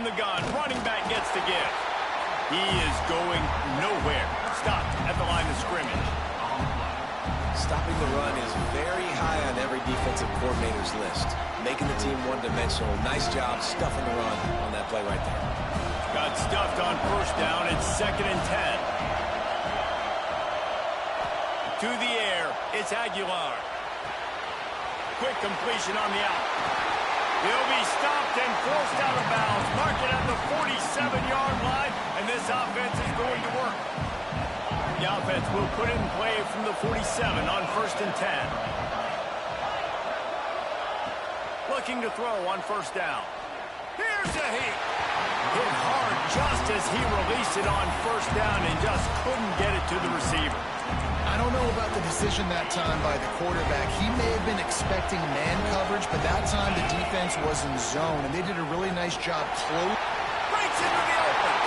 the gun. Running back gets the give. He is going nowhere. Stopped at the line of scrimmage. Stopping the run is very high on every defensive coordinator's list. Making the team one-dimensional. Nice job stuffing the run on that play right there. Got stuffed on first down. It's 2nd and 10. To the air, it's Aguilar. Quick completion on the out. He'll be stopped and forced out of bounds. Mark it at the 47-yard line, and this offense is going to work. The offense will put it in play from the 47 on 1st and 10. Looking to throw on first down. Here's a hit. Hit hard just as he released it on first down and just couldn't get it to the receiver. I don't know about the decision that time by the quarterback. He may have been expecting man coverage, but that time the defense was in zone, and they did a really nice job close. Breaks into the open.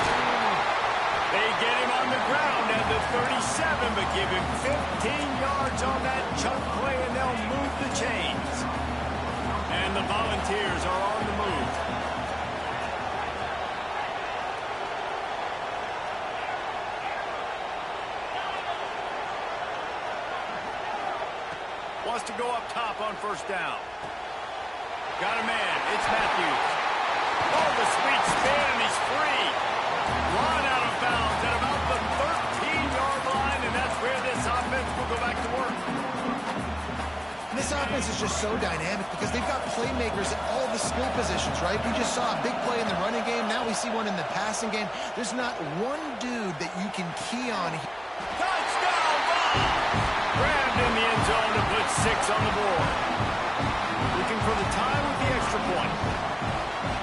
They get him on the ground at the 37, but give him 15 yards on that chunk play, and they'll move the chains. And the Volunteers are on the move. Wants to go up top on first down. Got a man. It's Matthews. Oh, the sweet spin, and he's free. Run out of bounds at about the 13-yard line, and that's where this offense will go back to work. This offense is just so dynamic because they've got playmakers at all the skill positions, right? We just saw a big play in the running game. Now we see one in the passing game. There's not one dude that you can key on. Touchdown, ball! Grabbed in the end zone to put 6 on the board. Looking for the time with the extra point.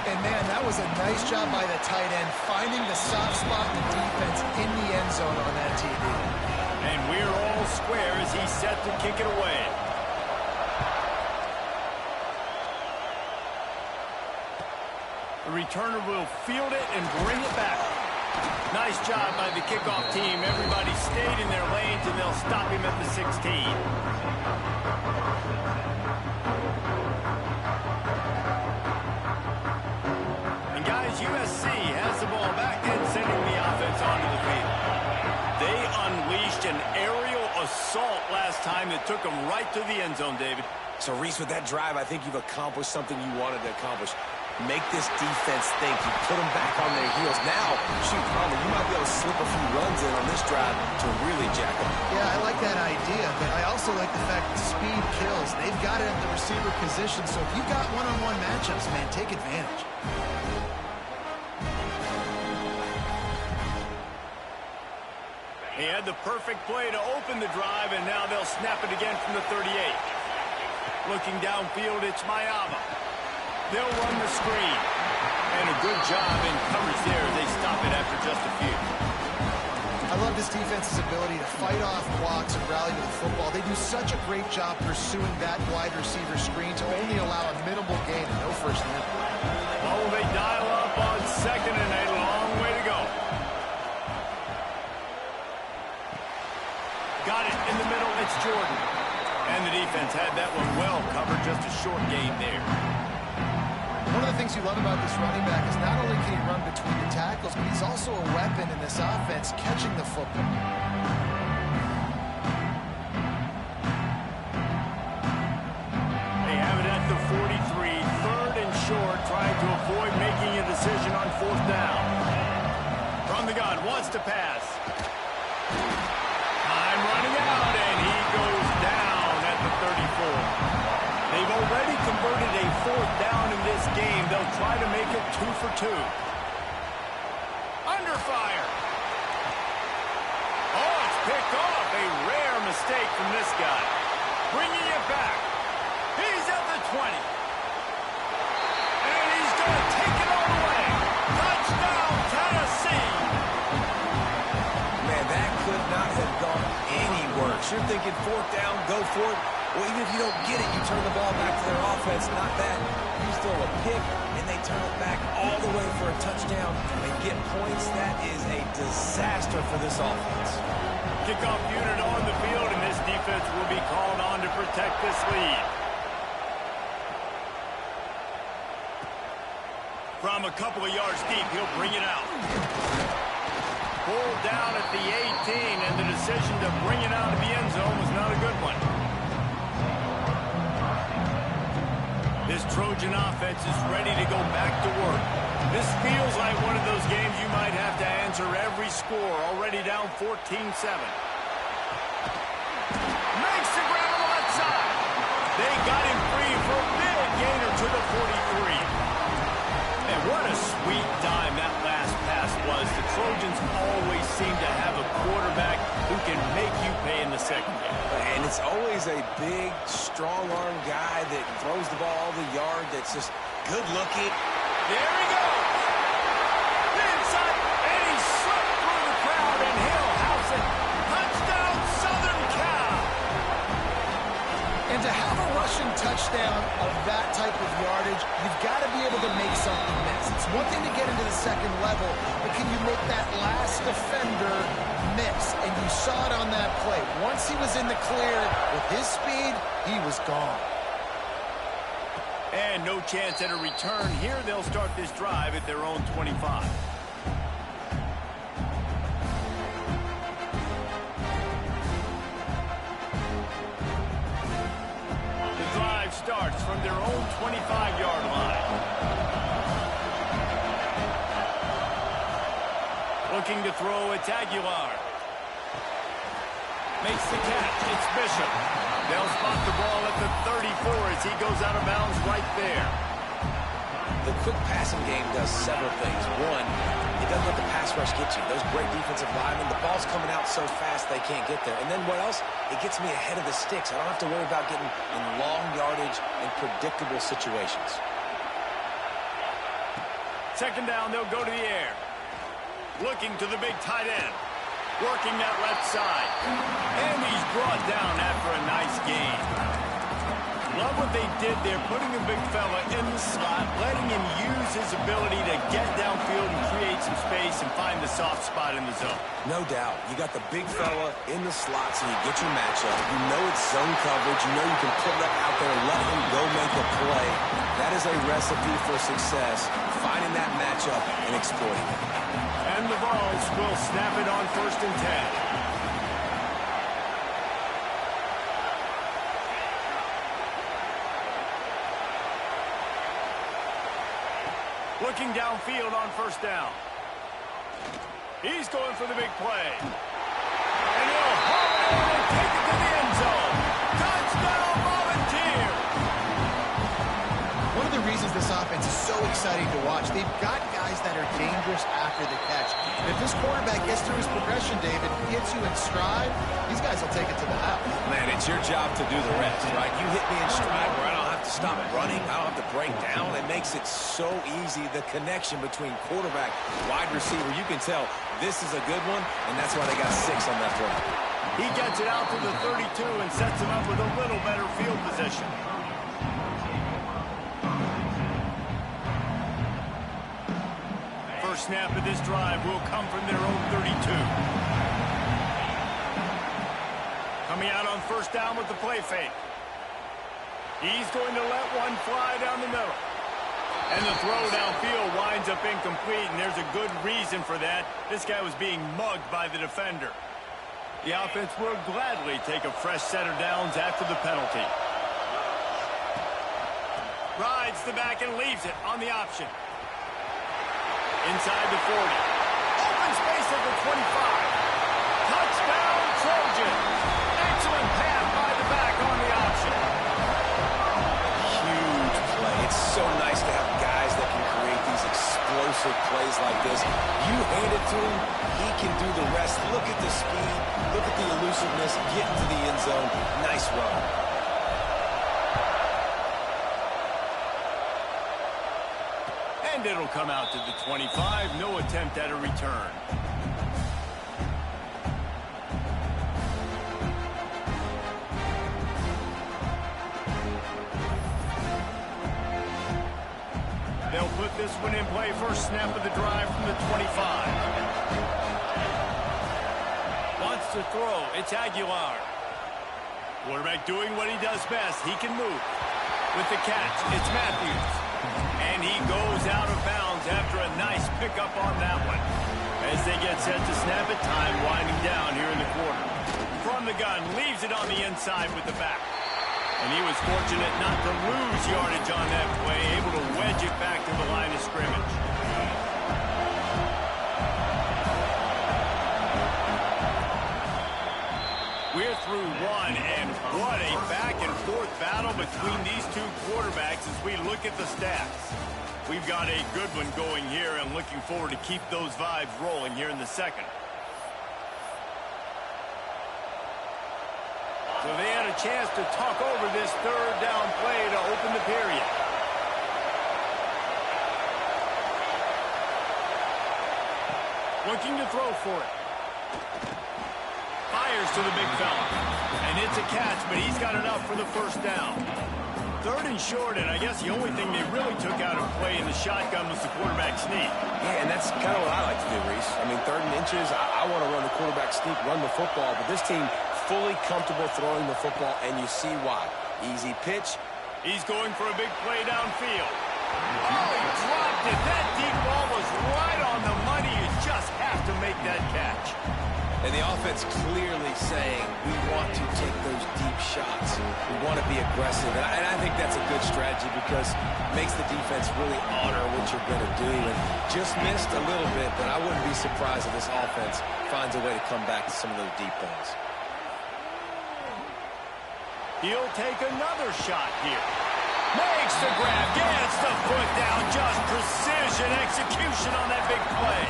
And, man, that was a nice job by the tight end, finding the soft spot in the defense in the end zone on that TV. And we're all square as he's set to kick it away. The returner will field it and bring it back. Nice job by the kickoff team. Everybody stayed in their lanes, and they'll stop him at the 16. And guys, USC has the ball back and sending the offense onto the field. They unleashed an aerial assault last time that took them right to the end zone, David. So, Reese, with that drive, I think you've accomplished something you wanted to accomplish. Make this defense think. You put them back on their heels. Now, shoot, probably you might be able to slip a few runs in on this drive to really jack them. Yeah, I like that idea, but I also like the fact that speed kills. They've got it at the receiver position, so if you've got one-on-one matchups, man, take advantage. He had the perfect play to open the drive, and now they'll snap it again from the 38. Looking downfield, it's Mayava. They'll run the screen. And a good job in coverage there as they stop it after just a few. I love this defense's ability to fight off blocks and rally to the football. They do such a great job pursuing that wide receiver screen to only allow a minimal gain and no first down. Oh, they dial up on 2nd and a long way to go. Got it in the middle. It's Jordan. And the defense had that one well covered. Just a short gain there. One of the things you love about this running back is not only can he run between the tackles, but he's also a weapon in this offense catching the football. They have it at the 43, 3rd and short, trying to avoid making a decision on 4th down. From the gun, wants to pass. Time running out, and he goes down at the 34. They've already converted a 4th down in this game. They'll try to make it 2 for 2. Under fire. Oh, it's picked off. A rare mistake from this guy. Bringing it back. He's at the 20. And he's going to take it all the way. Touchdown, Tennessee. Man, that could not have gone any worse. You're thinking 4th down, go for it. Well, even if you don't get it, you turn the ball back to their offense. Not that. You throw a pick, and they turn it back all the way for a touchdown and get points. That is a disaster for this offense. Kickoff unit on the field, and this defense will be called on to protect this lead. From a couple of yards deep, he'll bring it out. Pulled down at the 18, and the decision to bring it out of the end zone was not a good one. This Trojan offense is ready to go back to work. This feels like one of those games you might have to answer every score, already down 14-7. Makes the grab on the left side. They got him free for a big gainer to the 43. And what a sweet dime that last pass was. The Trojans always seem to have a quarterback who can make you pay in the second game. And it's always a big, strong-arm guy that throws the ball the yard that's just good-looking. There he goes. Inside, and he slipped through the crowd, and he'll house it. Touchdown, Southern Cal. And to have a rushing touchdown of that type of yardage, you've got to be able to make something miss. It's one thing to get into the second level, but can you make that last defender miss? And you saw it on that play. Once he was in the clear with his speed, he was gone. And no chance at a return here. They'll start this drive at their own 25. The drive starts from their own 25-yard line. Looking to throw, it's Aguilar. Makes the catch. It's Bishop. They'll spot the ball at the 34 as he goes out of bounds right there. The quick passing game does several things. One, it doesn't let the pass rush get you. Those great defensive linemen, the ball's coming out so fast they can't get there. And then what else? It gets me ahead of the sticks. I don't have to worry about getting in long yardage and predictable situations. Second down, they'll go to the air. Looking to the big tight end. Working that left side. And he's brought down after a nice gain. Love what they did there, putting a big fella in the slot, letting him use his ability to get downfield and create some space and find the soft spot in the zone. No doubt. You got the big fella in the slot, so you get your matchup. You know it's zone coverage. You know you can put it up out there and let him go make a play. That is a recipe for success, finding that matchup and exploiting it. And the Vols will snap it on 1st and 10. Looking downfield on 1st down. He's going for the big play. And he'll haul it in and take it to the end zone. Touchdown, Volunteers! One of the reasons this offense is so exciting to watch, they've got guys that are dangerous after the catch. And if this quarterback gets through his progression, David, gets you in stride, these guys will take it to the house. Man, it's your job to do the rest, right? You hit me in stride where I don't have to stop running. I don't have to break down. It makes it so easy, the connection between quarterback, wide receiver. You can tell this is a good one, and that's why they got 6 on that play. He gets it out to the 32 and sets him up with a little better field position. First snap of this drive will come from their own 32. Coming out on 1st down with the play fake. He's going to let one fly down the middle. And the throw downfield winds up incomplete, and there's a good reason for that. This guy was being mugged by the defender. The offense will gladly take a fresh set of downs after the penalty. Rides the back and leaves it on the option. Inside the 40. Open space at the 25. Touchdown, Trojan. Excellent pass by the back on the option. Huge play. It's so nice to have guys that can create these explosive plays like this. You hand it to him, he can do the rest. Look at the speed. Look at the elusiveness. Get into the end zone. Nice run. And it'll come out to the 25. No attempt at a return. They'll put this one in play. First snap of the drive from the 25. Wants to throw. It's Aguilar. Quarterback doing what he does best. He can move. With the catch, it's Matthews. And he goes out of bounds after a nice pickup on that one. As they get set to snap it, time winding down here in the quarter. From the gun, leaves it on the inside with the back. And he was fortunate not to lose yardage on that play, able to wedge it back to the line of scrimmage. We're through one, and what a back-and-forth battle between these two quarterbacks as we look at the stats. We've got a good one going here, and looking forward to keep those vibes rolling here in the second. So they had a chance to talk over this third down play to open the period. Looking to throw for it. Fires to the big fella. And it's a catch, but he's got enough for the first down. Third and short, and I guess the only thing they really took out of play in the shotgun was the quarterback sneak. Yeah, and that's kind of what I like to do, Reese. I mean, 3rd and inches, I want to run the quarterback sneak, run the football, but this team fully comfortable throwing the football, and you see why. Easy pitch. He's going for a big play downfield. Oh, he dropped it. That deep ball was right on the money. You just have to make that catch. And the offense clearly saying, we want to take those deep shots. We want to be aggressive. And I think that's a good strategy because it makes the defense really honor what you're going to do. And just missed a little bit, but I wouldn't be surprised if this offense finds a way to come back to some of those deep balls. He'll take another shot here. Makes the grab, gets the foot down. Just precision execution on that big play.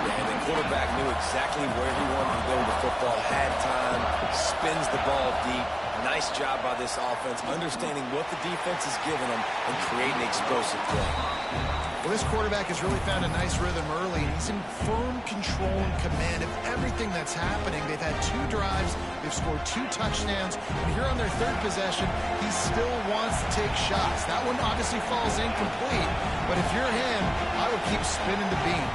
And the quarterback knew exactly where he wanted to go with the football, had time, spins the ball deep. Nice job by this offense, understanding what the defense is giving them and creating explosive play. Well, this quarterback has really found a nice rhythm early, and he's in firm control and command of everything that's happening. They've had 2 drives, they've scored 2 touchdowns, and here on their 3rd possession, he still wants to take shots. That one obviously falls incomplete, but if you're him, I would keep spinning the beam.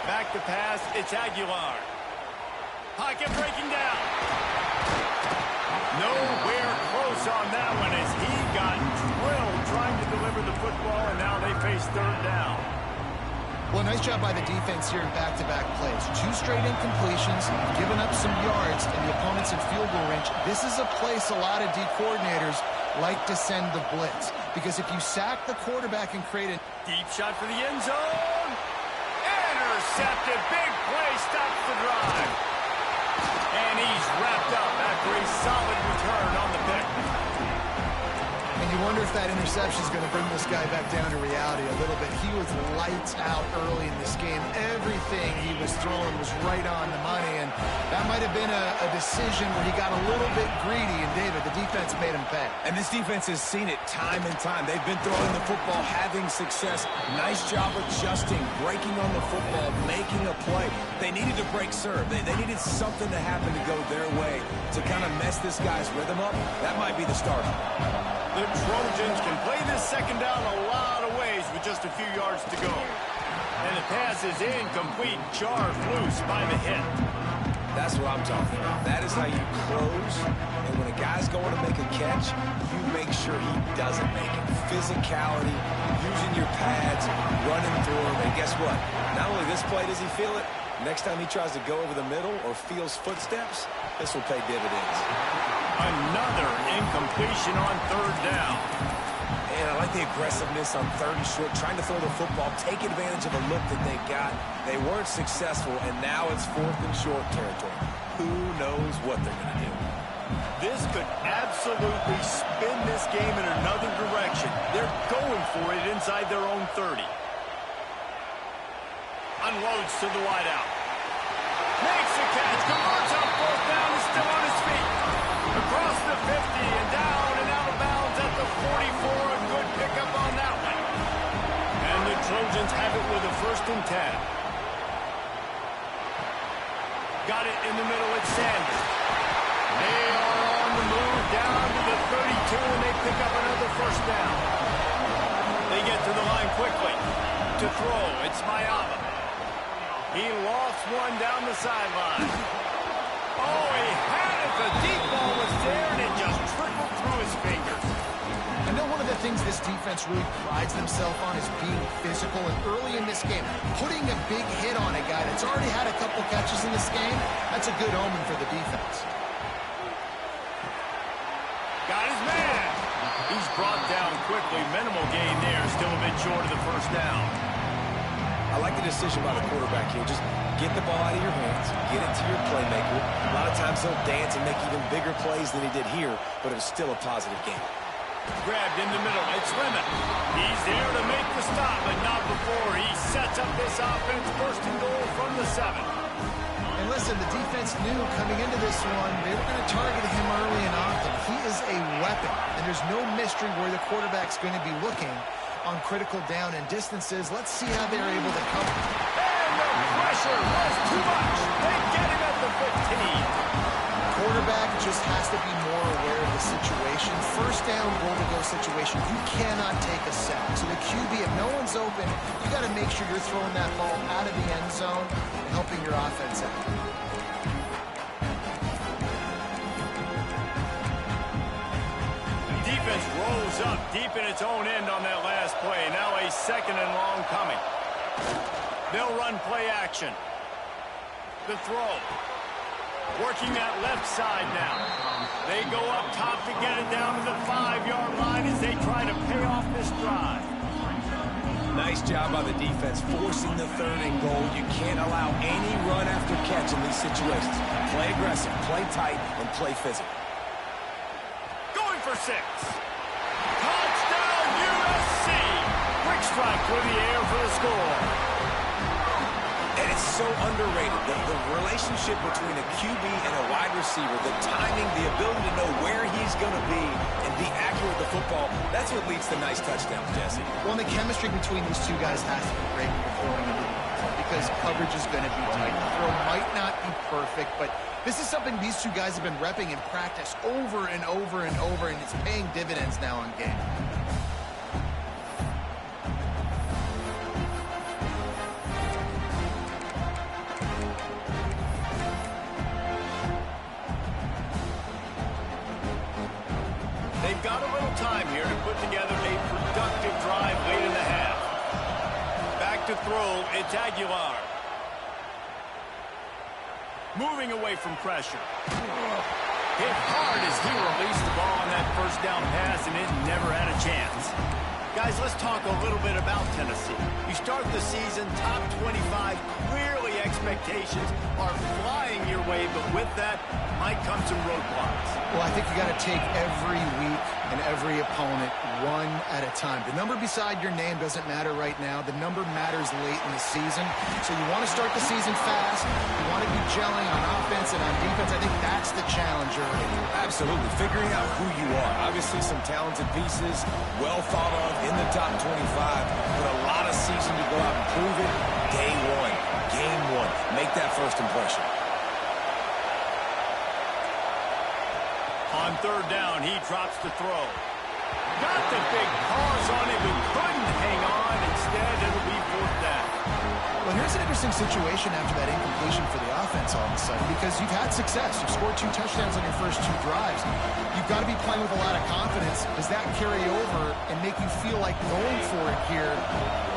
Back to pass, it's Aguilar. Pocket breaking down. Nowhere close on that one as he got drilled trying to deliver the football, and now they face 3rd down. Well, nice job by the defense here in back-to-back plays. 2 straight incompletions, giving up some yards, and the opponent's in field goal range. This is a place a lot of D coordinators like to send the blitz, because if you sack the quarterback and create a Deep shot for the end zone. Intercepted. Big play stops the drive. And he's wrapped up after a solid return on the pick. And you wonder if that interception is going to bring this guy back down to reality a little bit. He was lights out early in this game. Everything he was throwing was right on the money, and that might have been a decision where he got a little bit greedy, and David, the defense made him pay. And this defense has seen it time and time. They've been throwing the football, having success. Nice job adjusting, breaking on the football, making a play. They needed to break serve. They needed something to happen to go their way to kind of mess this guy's rhythm up. That might be the start. The Trojans can play this second down a lot of ways with just a few yards to go. And the pass is incomplete. Charged loose by the hit. That's what I'm talking about. That is how you close. And when a guy's going to make a catch, you make sure he doesn't make it. Physicality, using your pads, running through him. And guess what? Not only this play does he feel it, next time he tries to go over the middle or feels footsteps, this will pay dividends. Another incompletion on 3rd down. And I like the aggressiveness on 3rd and short, trying to throw the football, take advantage of a look that they got. They weren't successful, and now it's 4th and short territory. Who knows what they're going to do? This could absolutely spin this game in another direction. They're going for it inside their own 30. Unloads to the wideout. Makes the catch, converts on 4th down, is still on his feet. Across the 50 and down and out of bounds at the 44. A good pickup on that one. And the Trojans have it with a 1st and 10. Got it in the middle at Sanders. They are on the move down to the 32, and they pick up another 1st down. They get to the line quickly. To throw, it's Mayama. He lost one down the sideline. Oh, he had it. The deep ball was there, and it just trickled through his fingers. I know one of the things this defense really prides themselves on is being physical, and early in this game, putting a big hit on a guy that's already had a couple catches in this game, that's a good omen for the defense. Got his man. He's brought down quickly. Minimal gain there. Still a bit short of the first down. I like the decision by the quarterback here. Just get the ball out of your hands, get it to your playmaker. A lot of times he'll dance and make even bigger plays than he did here, but it was still a positive game. Grabbed in the middle. It's Lemon. He's there to make the stop, but not before he sets up this offense. First and goal from the 7. And listen, the defense knew coming into this one, they were going to target him early and often. He is a weapon, and there's no mystery where the quarterback's going to be looking on critical down and distances. Let's see how they're able to cover. And the pressure was too much. They get him at the 15. Quarterback just has to be more aware of the situation. First down, goal-to-go situation, you cannot take a sack. So the QB, if no one's open, you got to make sure you're throwing that ball out of the end zone and helping your offense out. Defense rolls up deep in its own end on that last play. Now a second and long coming. They'll run play action. The throw. Working that left side now. They go up top to get it down to the 5-yard line as they try to pay off this drive. Nice job by the defense forcing the 3rd and goal. You can't allow any run after catch in these situations. Play aggressive, play tight, and play physical. Going for 6. Touchdown USC. Quick strike through the air for the score. And it's so underrated, the relationship between a QB and a wide receiver, the timing, the ability to know where he's going to be and be accurate with the football, that's what leads to nice touchdowns, Jesse. Well, and the chemistry between these two guys has to be great when you're throwing into the field because coverage is going to be tight. The throw might not be perfect, but this is something these two guys have been repping in practice over and over and over, and it's paying dividends now on game. They've got a little time here to put together a productive drive late in the half. Back to throw, it's Aguilar. Moving away from pressure. Hit hard as he released the ball on that first down pass, and it never had a chance. Guys, let's talk a little bit about Tennessee. You start the season top 25. Clearly expectations are flying your way, but with that might come some roadblocks. Well, I think you got to take every week and every opponent one at a time. The number beside your name doesn't matter right now. The number matters late in the season. So you want to start the season fast. You want to be gelling on offense and on defense. I think that's the challenge early. Absolutely. Figuring out who you are. Obviously some talented pieces, well thought of in the top 25, but a lot of season to go out and prove it. Day one, game one. Make that first impression. On 3rd down, he drops the throw. Got the big pause on it, but couldn't hang on. Instead, it'll be 4th down. Well, here's an interesting situation after that incompletion for the offense all of a sudden because you've had success. You've scored 2 touchdowns on your first 2 drives. You've got to be playing with a lot of confidence. Does that carry over and make you feel like going for it here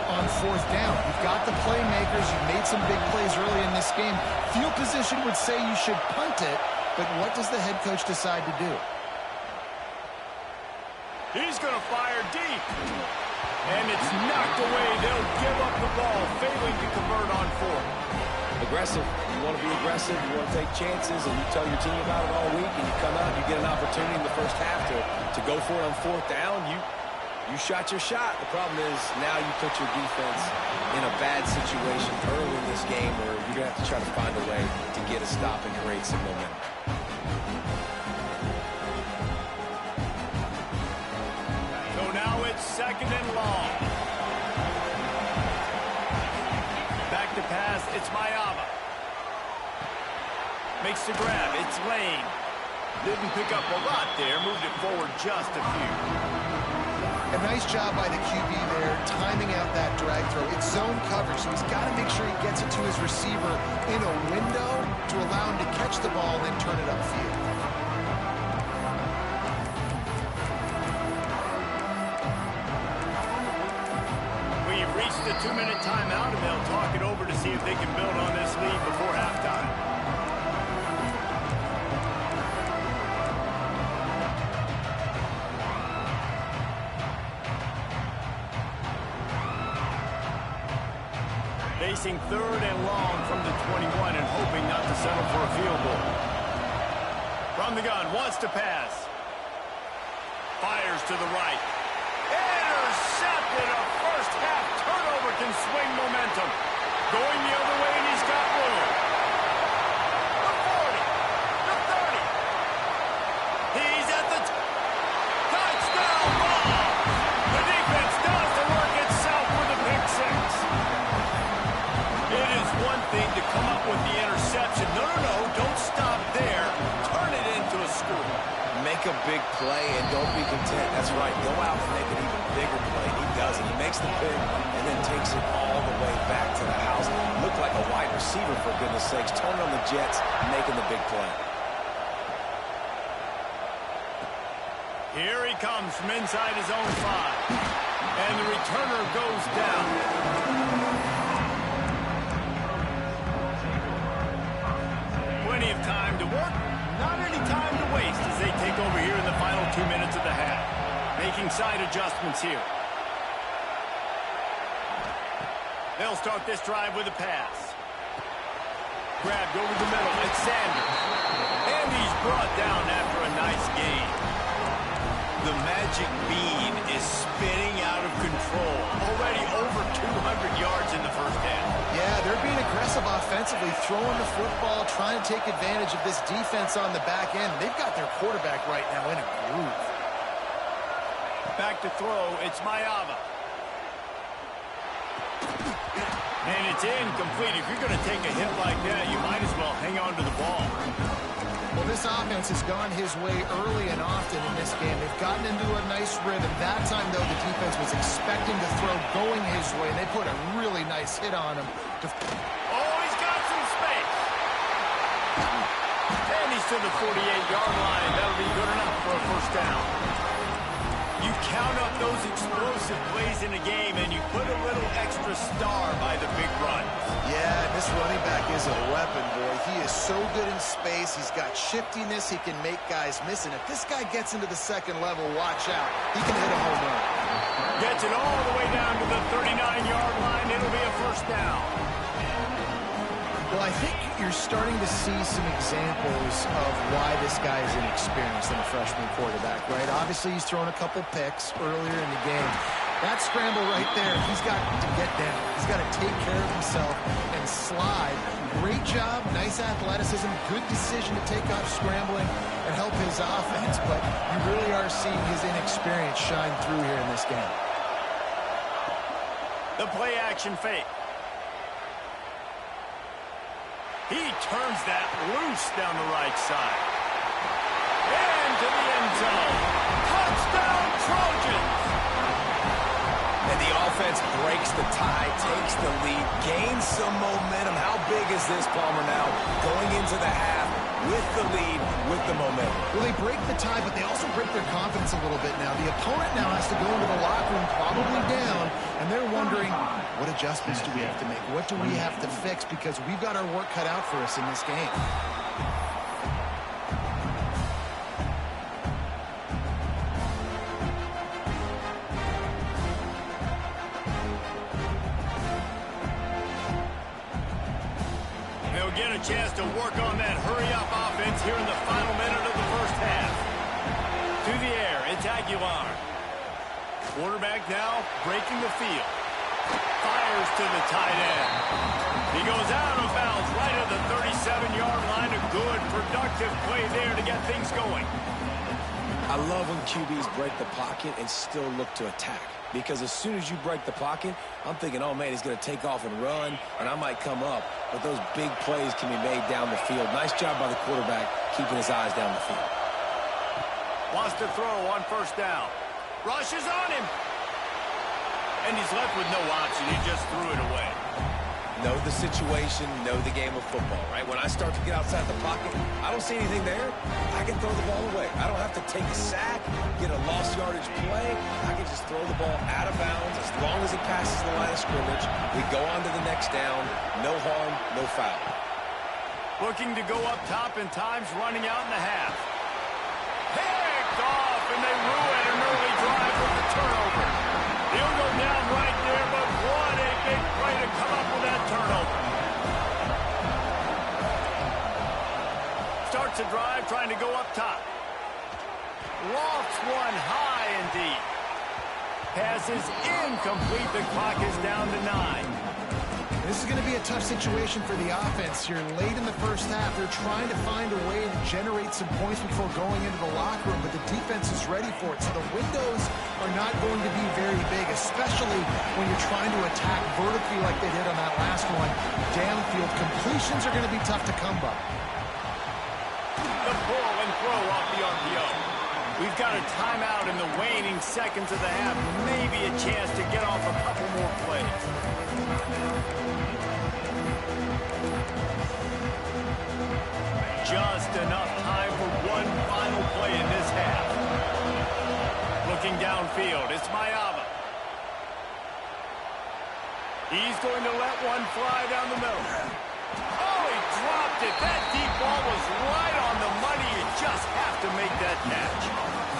on 4th down? You've got the playmakers. You've made some big plays early in this game. Field position would say you should punt it, but what does the head coach decide to do? He's going to fire deep. And it's knocked away. They'll give up the ball, failing to convert on 4th. Aggressive. You want to be aggressive. You want to take chances, and you tell your team about it all week, and you come out and you get an opportunity in the first half to go for it on 4th down. You shot your shot. The problem is now you put your defense in a bad situation early in this game where you're going to have to try to find a way to get a stop and create some momentum. So now it's 2nd and long. Back to pass, it's Mayava. Makes the grab, it's Lane. Didn't pick up a lot there, moved it forward just a few. A nice job by the QB there, timing out that drag throw. It's zone coverage, so he's got to make sure he gets it to his receiver in a window to allow down to catch the ball and then turn it upfield. We've reached the 2-minute timeout, and they'll talk it over to see if they can build on this lead before halftime. Facing 3rd and long from the 21 and hoping not to settle for a field goal. From the gun, wants to pass. Fires to the right. Intercepted. A first-half turnover can swing momentum. Going the other way, and he's got room. The 40. The 30. He's at the touchdown ball. The defense does the work itself with a pick six. It is one thing to come up with the interception. No, don't stop there. Turn it into a score. Make a big play and don't be content. That's right. Go out and make an even bigger play. He does it. He makes the pick and then takes it all the way back to the house. Looked like a wide receiver, for goodness sakes. Turning on the Jets, making the big play. Here he comes from inside his own 5. And the returner goes down. Plenty of time to work, not any time to waste as they take over here in the final 2 minutes of the half. Making side adjustments here. They'll start this drive with a pass. Grabbed over the middle, it's Sanders. And he's brought down after a nice gain. The magic bean is spinning out of control. Already over 200 yards in the first half. Yeah, they're being aggressive offensively, throwing the football, trying to take advantage of this defense on the back end. They've got their quarterback right now in a groove. Back to throw, it's Mayava. And it's incomplete. If you're going to take a hit like that, you might as well hang on to the ball. Well, this offense has gone his way early and often in this game. They've gotten into a nice rhythm. That time, though, the defense was expecting the throw going his way, and they put a really nice hit on him. Oh, he's got some space. And he's to the 48-yard line. That'll be good enough for a first down. You count up those explosive plays in a game, and you put a little extra star by the big run. Yeah, this running back is a weapon, boy. He is so good in space. He's got shiftiness. He can make guys miss. And if this guy gets into the second level, watch out. He can hit a home run. Gets it all the way down to the 39-yard line. It'll be a first down. Well, I think you're starting to see some examples of why this guy is inexperienced in a freshman quarterback, right? Obviously, he's thrown a couple picks earlier in the game. That scramble right there, he's got to get down. He's got to take care of himself and slide. Great job, nice athleticism, good decision to take off scrambling and help his offense, but you really are seeing his inexperience shine through here in this game. The play action fake. He turns that loose down the right side. Into the end zone. Touchdown, Trojans! And the offense breaks the tie, takes the lead, gains some momentum. How big is this, Palmer, now? Going into the half with the lead, with the momentum. Well, they break the tie, but they also break their confidence a little bit now. The opponent now has to go into the locker room, probably down, and they're wondering, what adjustments do we have to make? What do we have to fix? Because we've got our work cut out for us in this game. They'll get a chance to work on that hurry-up offense here in the final minute of the first half. To the air, it's Aguilar. Quarterback now breaking the field. Fires to the tight end. He goes out of bounds right at the 37-yard line. A good, productive play there to get things going. I love when QBs break the pocket and still look to attack. Because as soon as you break the pocket, I'm thinking, oh, man, he's going to take off and run, and I might come up. But those big plays can be made down the field. Nice job by the quarterback keeping his eyes down the field. Wants to throw on first down. Rushes on him. And he's left with no option. He just threw it away. know the situation, know the game of football, right? When I start to get outside the pocket, I don't see anything there, I can throw the ball away. I don't have to take a sack, get a lost yardage play. I can just throw the ball out of bounds as long as it passes the line of scrimmage. We go on to the next down. No harm, no foul. Looking to go up top and time's running out in the half. Picked off, and they ruin an early drive with the turnover. He'll go down right there, but what a big play to come up with that turnover. Starts a drive trying to go up top. Lofts one high and deep. Pass is incomplete. The clock is down to 9. This is going to be a tough situation for the offense here. Late in the first half, they're trying to find a way to generate some points before going into the locker room, but the defense is ready for it. So the windows are not going to be very big, especially when you're trying to attack vertically like they did on that last one. Downfield completions are going to be tough to come by. The pull and throw off the RPO. We've got a timeout in the waning seconds of the half. Maybe a chance to get off a couple more plays. Just enough time for one final play in this half. Looking downfield, it's Mayava. He's going to let one fly down the middle. Oh, he dropped it. That deep ball was right on the money. You just have to make that catch.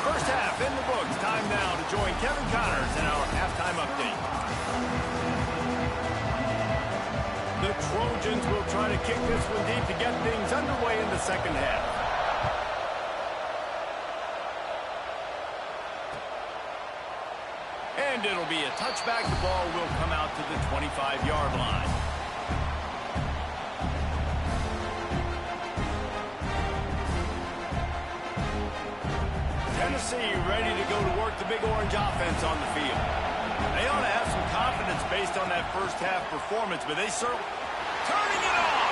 First half in the books. Time now to join Kevin Connors in our halftime update. The Trojans will try to kick this one deep to get things underway in the second half. And it'll be a touchback. The ball will come out to the 25-yard line. Tennessee ready to go to work the Big Orange offense on the field. They ought to have some confidence based on that first half performance, but they certainly turning it on.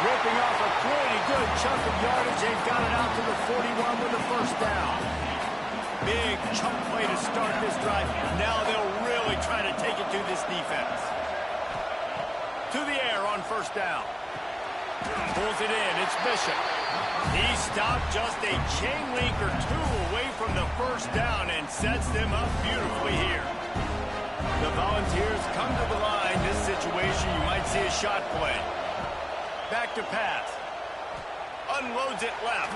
Ripping off a pretty good chunk of yardage. They've got it out to the 41 with the first down. Big chunk play to start this drive. Now they'll really try to take it to this defense. To the air on first down. Pulls it in. It's Bishop. He stopped just a chain link or two away from the first down and sets them up beautifully here. The Volunteers come to the line. This situation, you might see a shot play. Back to pass. Unloads it left.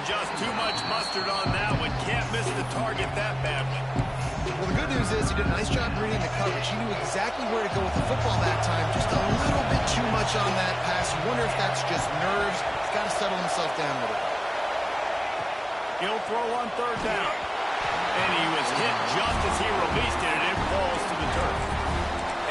Just too much mustard on that one. Can't miss the target that badly. Well, the good news is he did a nice job reading the coverage. He knew exactly where to go with the football that time. Just a little bit too much on that pass. You wonder if that's just nerves. He's got to settle himself down with it. He'll throw on third down. And he was hit just as he released it, and it falls to the turf.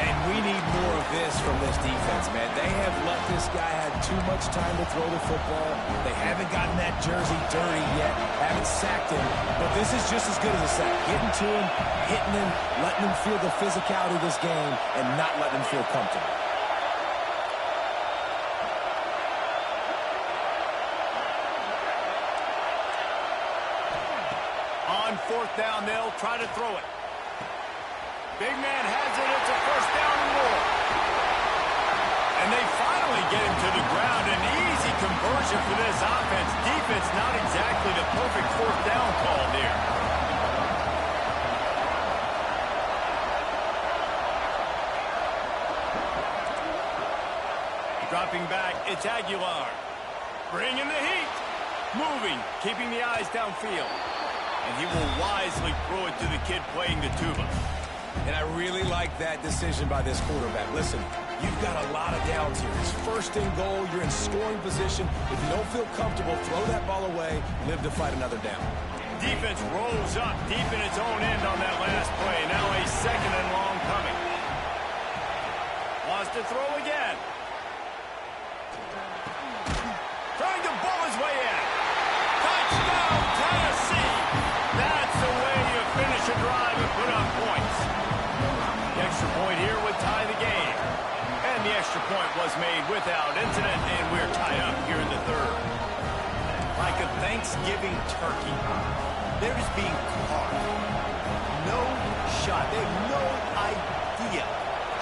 And we need more of this from this defense, man. They have let this guy have too much time to throw the football. They haven't gotten that jersey dirty yet, haven't sacked him, but this is just as good as a sack. Getting to him, hitting him, letting him feel the physicality of this game, and not letting him feel comfortable. On fourth down, they'll try to throw it. Big man has it. It's a first down and more. And they finally get him to the ground. An easy conversion for this offense. Defense not exactly the perfect fourth down call there. Dropping back, it's Aguilar. Bringing the heat. Moving, keeping the eyes downfield. And he will wisely throw it to the kid playing the tuba. And I really like that decision by this quarterback. Listen, you've got a lot of downs here. It's first and goal. You're in scoring position. If you don't feel comfortable, throw that ball away. Live to fight another down. Defense rolls up deep in its own end on that last play. Now a second and long coming. Wants to throw again. Trying to bowl his way in. Touchdown, Tennessee. That's the way you finish a drive and put up points. The extra point here would tie the game. And the extra point was made without incident, and we're tied up here in the third. Like a Thanksgiving turkey, they're just being carved. No shot. They have no idea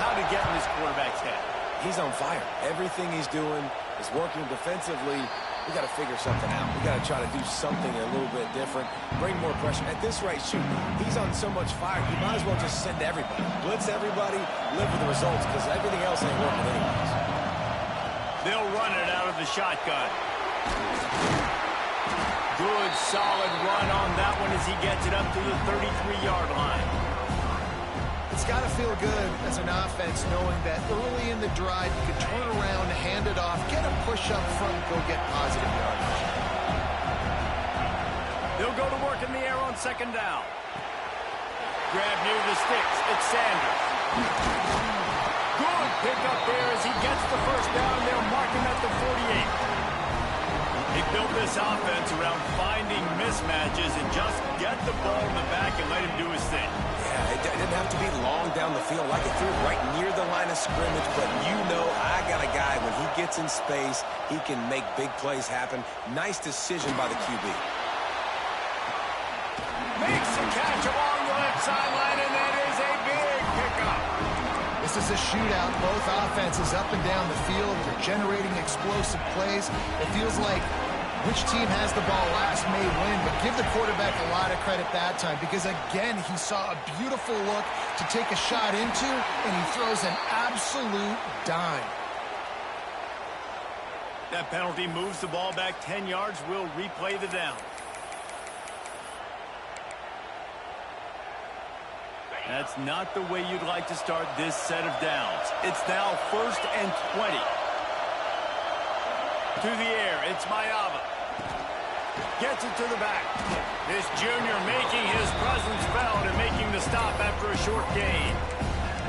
how to get in this quarterback's head. He's on fire. Everything he's doing is working defensively. We got to figure something out. We got to try to do something a little bit different, bring more pressure. At this rate, shoot, he's on so much fire, you might as well just send everybody. Blitz everybody, live with the results, because everything else ain't working anyways. They'll run it out of the shotgun. Good, solid run on that one as he gets it up to the 33-yard line. It's got to feel good as an offense knowing that early in the drive you can turn around, hand it off, get a push up front, and go get positive yardage. They'll go to work in the air on second down. Grab near the sticks. It's Sanders. Good pick up there as he gets the first down. They'll mark him at the 48. They built this offense around finding mismatches and just get the ball in the back and let him do his thing. Yeah, it didn't have to be long down the field. I could throw it right near the line of scrimmage, but you know I got a guy, when he gets in space, he can make big plays happen. Nice decision by the QB. Makes a catch along the left sideline, and that is a big pickup. This is a shootout. Both offenses up and down the field. They're generating explosive plays. It feels like which team has the ball last may win, but give the quarterback a lot of credit that time because, again, he saw a beautiful look to take a shot into, and he throws an absolute dime. That penalty moves the ball back 10 yards. We'll replay the down. That's not the way you'd like to start this set of downs. It's now 1st and 20. To the air, it's Mayava. Gets it to the back. This junior making his presence felt and making the stop after a short gain.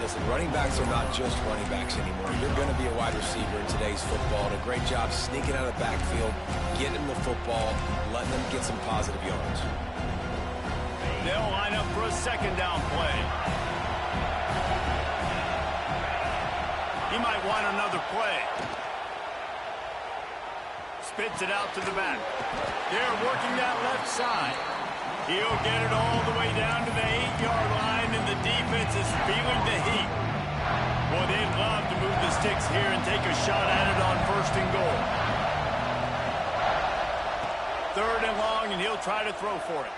Listen, running backs are not just running backs anymore. You're going to be a wide receiver in today's football. And a great job sneaking out of the backfield, getting the football, letting them get some positive yards. They'll line up for a second down play. He might want another play. Spits it out to the back. They're working that left side. He'll get it all the way down to the 8-yard line, and the defense is feeling the heat. Boy, they'd love to move the sticks here and take a shot at it on 1st and goal. 3rd and long, and he'll try to throw for it.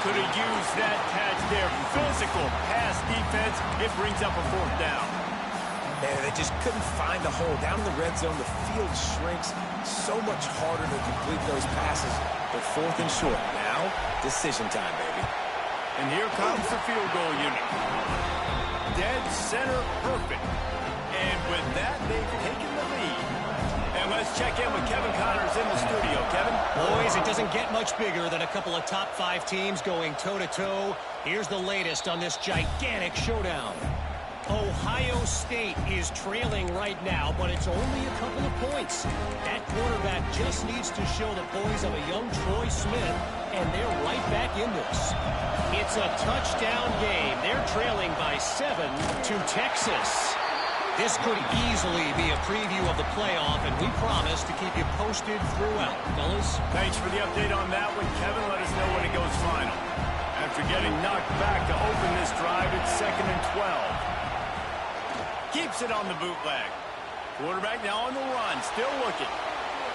Could have used that catch there. Physical pass defense. It brings up a 4th down. Man, they just couldn't find the hole. Down in the red zone, the field shrinks. So much harder to complete those passes. But 4th and short. Now, decision time, baby. And here comes the field goal unit. Dead center perfect. And with that, they've taken the lead. And let's check in with Kevin Connors in the studio. Kevin? Boys, it doesn't get much bigger than a couple of top 5 teams going toe-to-toe. Here's the latest on this gigantic showdown. Ohio State is trailing right now, but it's only a couple of points. That quarterback just needs to show the boys of a young Troy Smith, and they're right back in this. It's a touchdown game. They're trailing by 7 to Texas. This could easily be a preview of the playoff, and we promise to keep you posted throughout. Fellas? Thanks for the update on that one, Kevin. Let us know when it goes final. After getting knocked back to open this drive, it's 2nd and 12. Keeps it on the bootleg. Quarterback now on the run, still looking.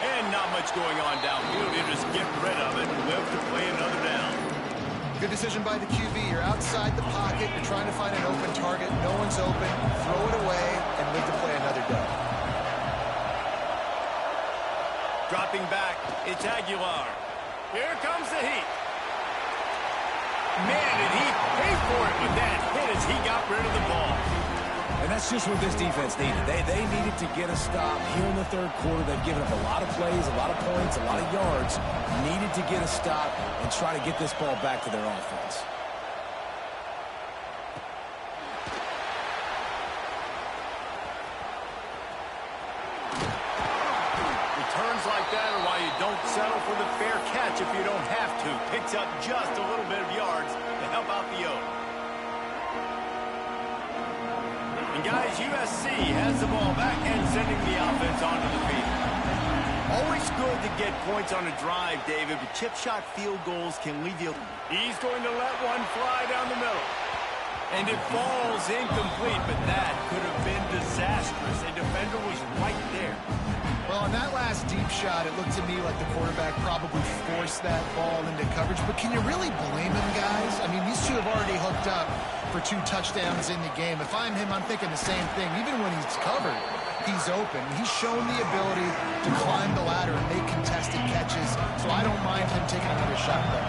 And not much going on downfield. He'll just get rid of it and live to play another down. Good decision by the QB. You're outside the pocket. You're trying to find an open target. No one's open. Throw it away and live to play another down. Dropping back, it's Aguilar. Here comes the heat. Man, did he pay for it with that hit as he got rid of the ball. And that's just what this defense needed. They needed to get a stop here in the 3rd quarter. They've given up a lot of plays, a lot of points, a lot of yards. Needed to get a stop and try to get this ball back to their offense. Returns like that are why you don't settle for the fair catch if you don't have to. Picks up just a little bit of yards to help out the O. And guys, USC has the ball back and sending the offense onto the field. Always good to get points on a drive, David, but chip shot field goals can leave you. He's going to let one fly down the middle. And it falls incomplete, but that could have been disastrous. A defender was right there. Well, on that last deep shot, it looked to me like the quarterback probably forced that ball into coverage. But can you really blame him, guys? I mean, these two have already hooked up for 2 touchdowns in the game. If I'm him, I'm thinking the same thing. Even when he's covered, he's open. He's shown the ability to climb the ladder and make contested catches. So I don't mind him taking another shot there.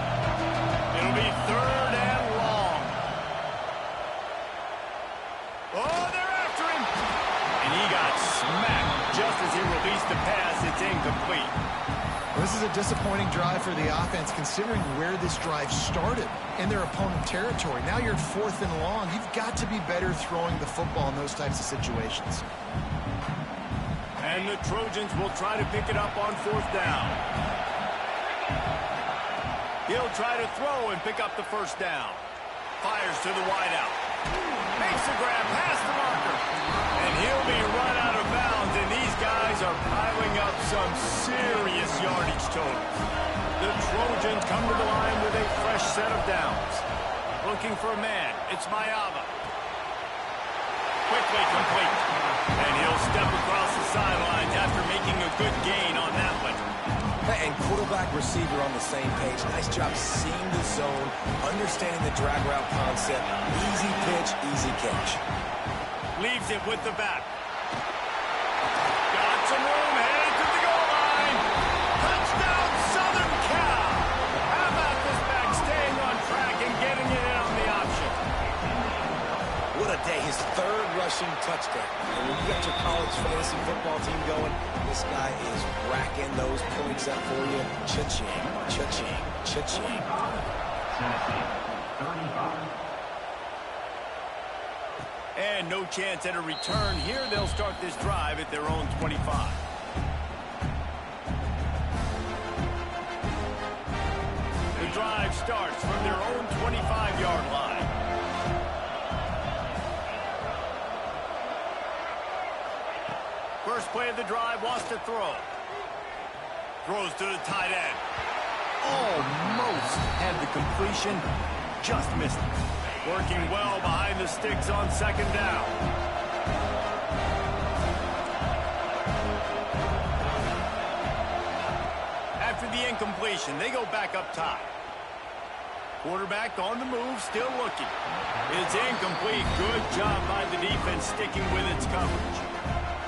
It'll be 3rd and long. Oh, they're after him. And he got smacked just as he released the pass. It's incomplete. Well, this is a disappointing drive for the offense, considering where this drive started in their opponent territory. Now you're at 4th and long. You've got to be better throwing the football in those types of situations. And the Trojans will try to pick it up on 4th down. He'll try to throw and pick up the 1st down. Fires to the wideout. Makes the grab past the marker. And he'll be run out of bounds, and these guys are piling up some serious yardage totals. The Trojans come to the line with a fresh set of downs. Looking for a man. It's Mayava. Quickly complete. And he'll step across the sidelines after making a good gain on that one. And quarterback, receiver on the same page. Nice job seeing the zone, understanding the drag route concept. Easy pitch, easy catch. Leaves it with the back. Got some room, headed to the goal line. Touchdown, Southern Cal. How about this back staying on track and getting it in on the option? What a day, his 3rd rushing touchdown. And when you got your college fantasy football team going, this guy is racking those points up for you. Cha-ching, cha-ching, cha-ching. And no chance at a return here. They'll start this drive at their own 25. The drive starts from their own 25-yard line. First play of the drive, wants to throw. Throws to the tight end. Almost had the completion, just missed it. Working well behind the sticks on 2nd down. After the incompletion, they go back up top. Quarterback on the move, still looking. It's incomplete. Good job by the defense sticking with its coverage.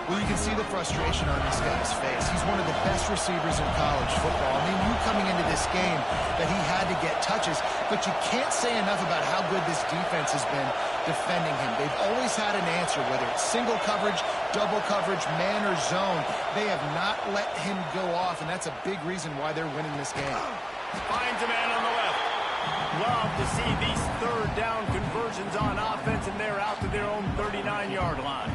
Well, you can see the frustration on this guy's face. He's one of the best receivers in college football. I mean, you coming into this game that he had to get touches, but you can't say enough about how good this defense has been defending him. They've always had an answer, whether it's single coverage, double coverage, man or zone. They have not let him go off, and that's a big reason why they're winning this game. Finds a man on the left. Love to see these 3rd down conversions on offense, and they're out to their own 39-yard line.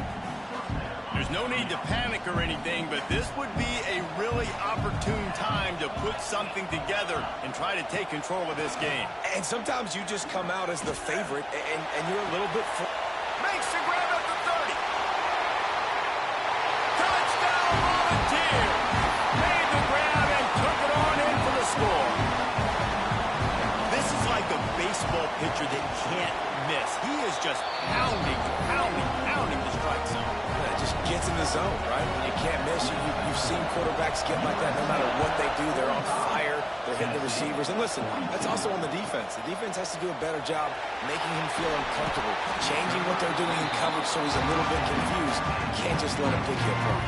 There's no need to panic or anything, but this would be a really opportune time to put something together and try to take control of this game. And sometimes you just come out as the favorite, and you're a little bit... Makes the grab at the 30. Touchdown, Volunteer. Made the grab and took it on in for the score. This is like a baseball pitcher that can't miss. He is just pounding the strike zone. It just gets in the zone, right? When you can't miss, you've seen quarterbacks get like that no matter what they do. They're on fire. They're hitting the receivers. And listen, that's also on the defense. The defense has to do a better job making him feel uncomfortable, changing what they're doing in coverage so he's a little bit confused. You can't just let him pick you apart.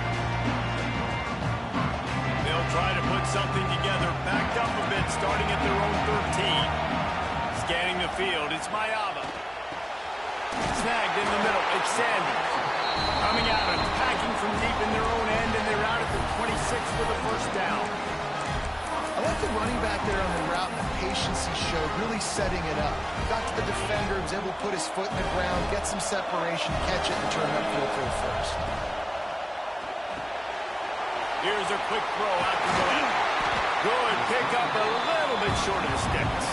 They'll try to put something together, backed up a bit, starting at their own 13. Scanning the field, it's Mayava. Snagged in the middle, it's Sanders. Coming out, attacking from deep in their own end, and they're out at the 26 with a 1st down. I like the running back there on the route and the patience he showed, really setting it up. Got to the defender, was able to put his foot in the ground, get some separation, catch it, and turn it upfield for the 1st. Here's a quick throw out to the left. Good pick up a little bit short of the sticks.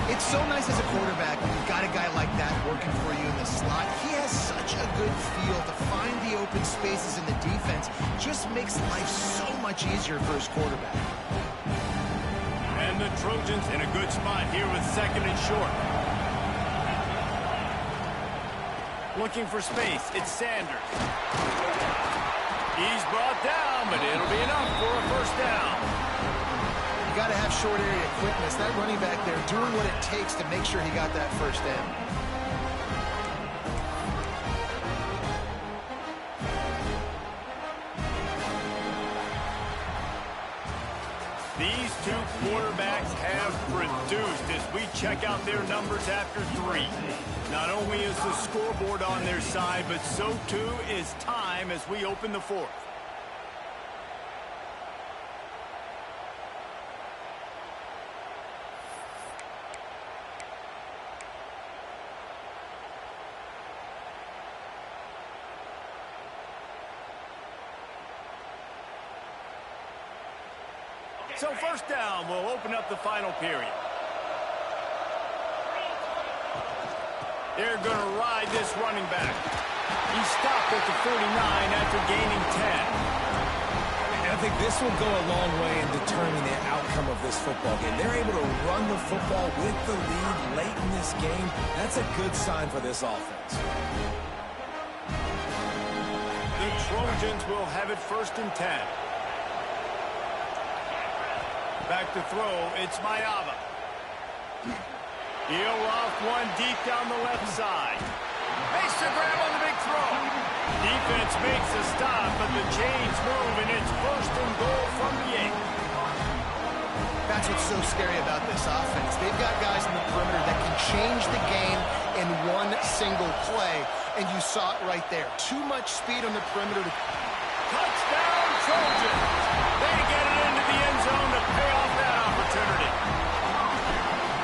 It's so nice as a quarterback when you've got a guy like that working for you in the slot. He has such a good feel to find the open spaces in the defense. Just makes life so much easier for his quarterback. And the Trojans in a good spot here with 2nd and short. Looking for space, it's Sanders. He's brought down, but it'll be enough for a first down. You got to have short area quickness. That running back there doing what it takes to make sure he got that first down. These two quarterbacks have produced as we check out their numbers after 3. Not only is the scoreboard on their side, but so too is time as we open the 4th. So first down will open up the final period. They're going to ride this running back. He stopped at the 49 after gaining 10. And I think this will go a long way in determining the outcome of this football game. They're able to run the football with the lead late in this game. That's a good sign for this offense. The Trojans will have it 1st and 10. Back to throw, it's Mayava. He'll off one deep down the left side. Makes the grab on the big throw. Defense makes a stop, but the chains move, and it's 1st and goal from the 8. That's what's so scary about this offense. They've got guys in the perimeter that can change the game in one single play, and you saw it right there. Too much speed on the perimeter. Touchdown, Trojan! They get it into the end zone to pay off that opportunity.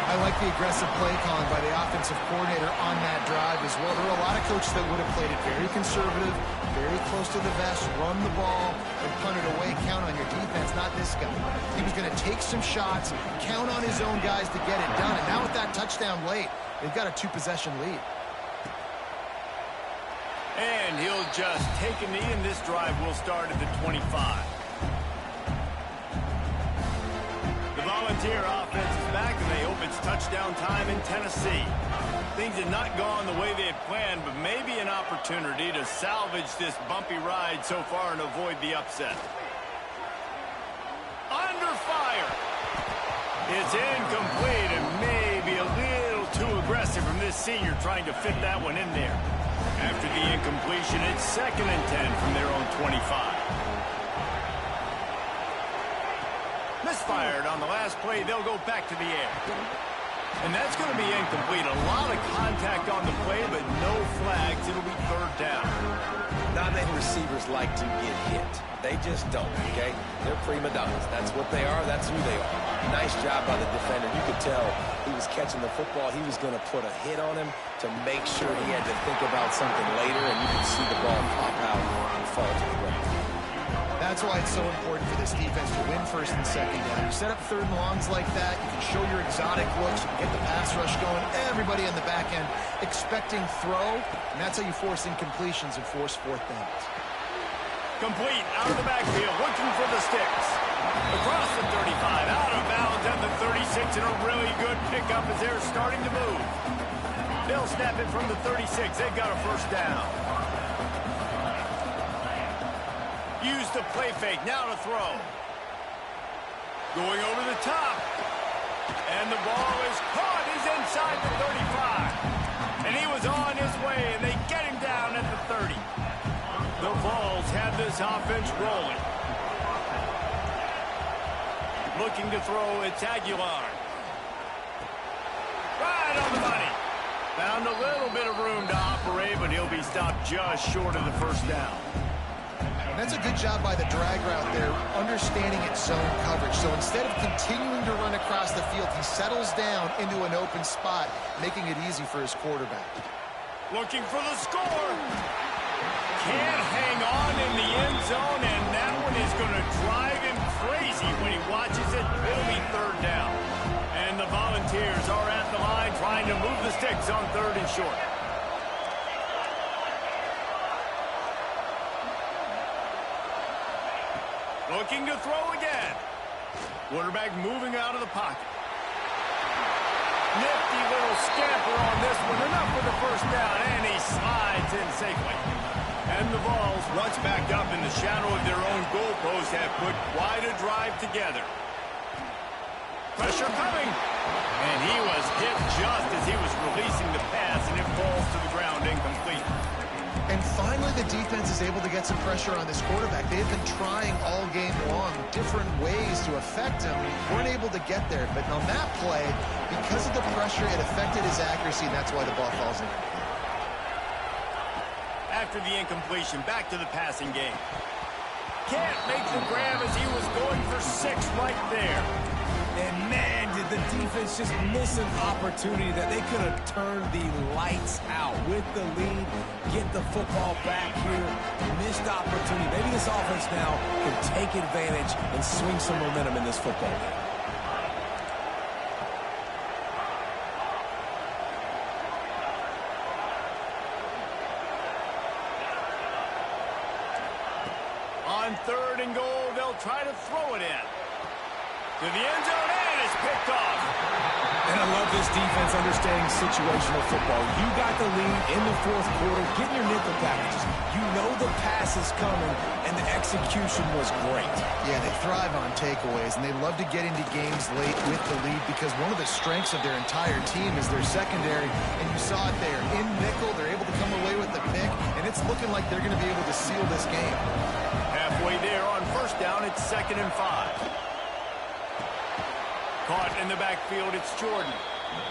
I like the aggressive play calling by the offensive coordinator on that drive as well. There are a lot of coaches that would have played it very conservative, very close to the vest, run the ball, and punt it away, count on your defense, not this guy. He was going to take some shots, count on his own guys to get it done, and now with that touchdown late, they've got a 2-possession lead. And he'll just take a knee, and this drive will start at the 25. The Volunteer offense is back, and they hope it's touchdown time in Tennessee. Things had not gone the way they had planned, but maybe an opportunity to salvage this bumpy ride so far and avoid the upset. Under fire. It's incomplete and maybe a little too aggressive from this senior trying to fit that one in there. After the incompletion, it's 2nd and 10 from their own 25. Misfired on the last play. They'll go back to the air. And that's going to be incomplete. A lot of contact on the play, but no flags. It'll be 3rd down. Not many receivers like to get hit. They just don't, okay? They're prima donnas. That's what they are. That's who they are. Nice job by the defender. You could tell he was catching the football. He was going to put a hit on him to make sure he had to think about something later, and you could see the ball pop out and fall to the ground. That's why it's so important for this defense to win 1st and 2nd down. You set up 3rd and longs like that. You can show your exotic looks. You can get the pass rush going. Everybody in the back end expecting throw, and that's how you force incompletions and force 4th downs. Complete out of the backfield, looking for the sticks. Across the 35, out of bounds at the 36, and a really good pickup as they're starting to move. They'll snap it from the 36. They've got a 1st down. Use the play fake, now to throw. Going over the top. And the ball is caught. He's inside the 35. And he was on his way, and they get him down at the 30. The Vols have this offense rolling. Looking to throw, it's Aguilar. Right on the money. Found a little bit of room to operate, but he'll be stopped just short of the 1st down. And that's a good job by the drag route there, understanding its zone coverage. So instead of continuing to run across the field, he settles down into an open spot, making it easy for his quarterback. Looking for the score. Can't hang on in the end zone, and that one is going to drive him crazy when he watches it. It'll be 3rd down. And the Volunteers are at the line trying to move the sticks on 3rd and short. Looking to throw again. Quarterback moving out of the pocket. Nifty little scamper on this one. Enough for the first down, and he slides in safely. And the Vols, once backed up in the shadow of their own goalpost, have put quite a drive together. Pressure coming. And he was hit just as he was releasing the pass, and it falls to the ground incomplete. And finally, the defense is able to get some pressure on this quarterback. They've been trying all game long different ways to affect him. Weren't able to get there. But on that play, because of the pressure, it affected his accuracy, and that's why the ball falls in. After the incompletion, back to the passing game. Can't make the grab as he was going for 6 right there. And man, did the defense just miss an opportunity that they could have turned the lights out with the lead, get the football back here. Missed opportunity. Maybe this offense now can take advantage and swing some momentum in this football game. On 3rd and goal, they'll try to throw it in. To the end zone, and it's picked off. And I love this defense understanding situational football. You got the lead in the 4th quarter, getting your nickel packages. You know the pass is coming, and the execution was great. Yeah, they thrive on takeaways, and they love to get into games late with the lead because one of the strengths of their entire team is their secondary, and you saw it there. In nickel, they're able to come away with the pick, and it's looking like they're going to be able to seal this game. Halfway there on 1st down, it's 2nd and 5. Caught in the backfield, it's Jordan.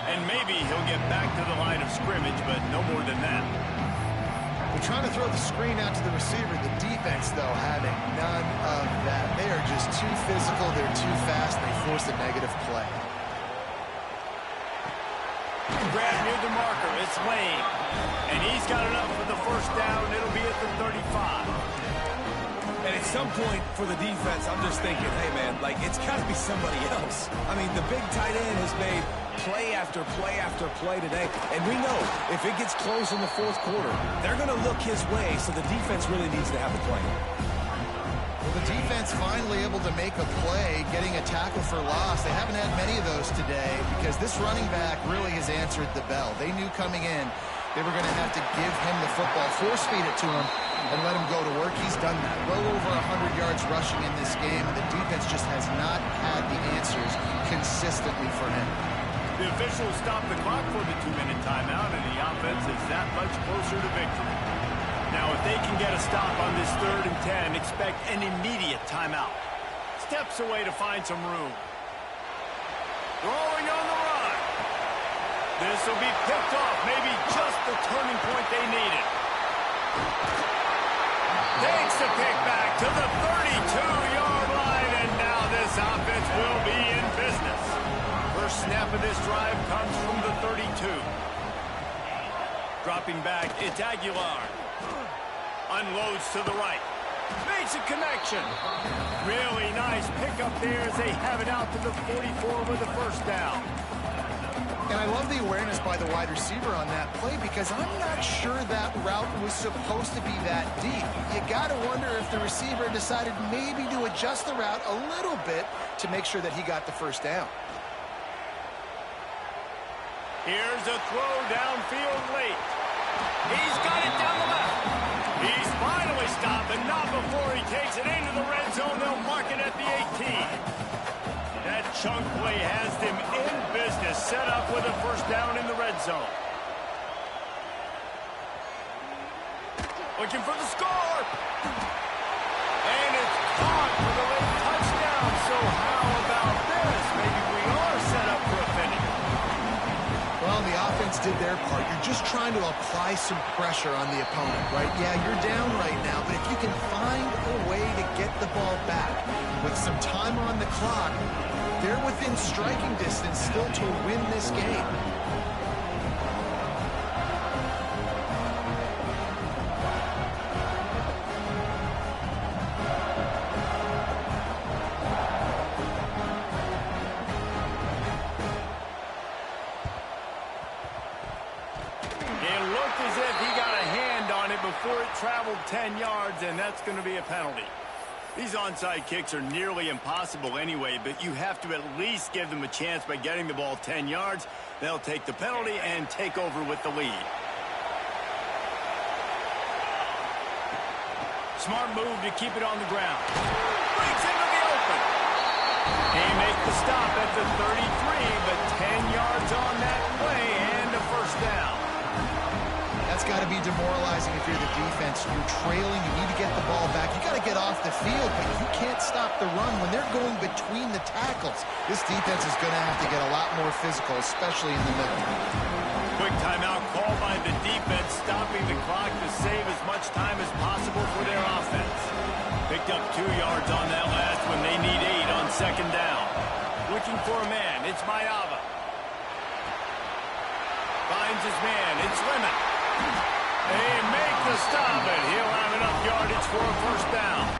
And maybe he'll get back to the line of scrimmage, but no more than that. They're trying to throw the screen out to the receiver. The defense, though, having none of that. They are just too physical. They're too fast. They force a negative play. Grab near the marker. It's Lane. And he's got enough for the 1st down. It'll be at the 35. And at some point for the defense, I'm just thinking, hey, man, like, it's got to be somebody else. I mean, the big tight end has made play after play after play today. And we know if it gets close in the 4th quarter, they're going to look his way, so the defense really needs to have a plan. Well, the defense finally able to make a play, getting a tackle for loss. They haven't had many of those today because this running back really has answered the bell. They knew coming in they were going to have to give him the football, force-feed it to him, and let him go to work. He's done that. Well over 100 yards rushing in this game, and the defense just has not had the answers consistently for him. The officials stopped the clock for the 2-minute timeout, and the offense is that much closer to victory. Now, if they can get a stop on this 3rd and 10, expect an immediate timeout. Steps away to find some room. Throwing on the run. This will be picked off, maybe just the turning point they needed. Takes the pick back to the 32-yard line, and now this offense will be in business. First snap of this drive comes from the 32. Dropping back, it's Aguilar. Unloads to the right. Makes a connection. Really nice pickup there as they have it out to the 44 with the 1st down. And I love the awareness by the wide receiver on that play because I'm not sure that route was supposed to be that deep. You got to wonder if the receiver decided maybe to adjust the route a little bit to make sure that he got the 1st down. Here's a throw downfield late. He's got it down the left. He's finally stopped, and not before he takes it into the red zone. They'll mark it at the 18. That chunk play has them in business, set up with a 1st down in the red zone. Looking for the score. And it's caught for the late touchdown. So how about this? Maybe we are set up for a finish. Well, the offense did their part. You're just trying to apply some pressure on the opponent, right? Yeah, you're down right now, but if you can find a way to get the ball back with some time on the clock, they're within striking distance still to win this game. It looked as if he got a hand on it before it traveled 10 yards, and that's going to be a penalty. These onside kicks are nearly impossible anyway, but you have to at least give them a chance by getting the ball 10 yards. They'll take the penalty and take over with the lead. Smart move to keep it on the ground. Breaks into the open. He makes the stop at the 33, but 10 yards on that play and a first down. That's got to be demoralizing if you're the defense. You're trailing. You need to get the ball back. You got to get off the field, but you can't stop the run when they're going between the tackles. This defense is going to have to get a lot more physical, especially in the middle. Quick timeout called by the defense, stopping the clock to save as much time as possible for their offense. Picked up 2 yards on that last one. They need 8 on second down. Looking for a man. It's Mayava. Finds his man. It's Lemon. They make the stop, and he'll have enough yardage for a first down.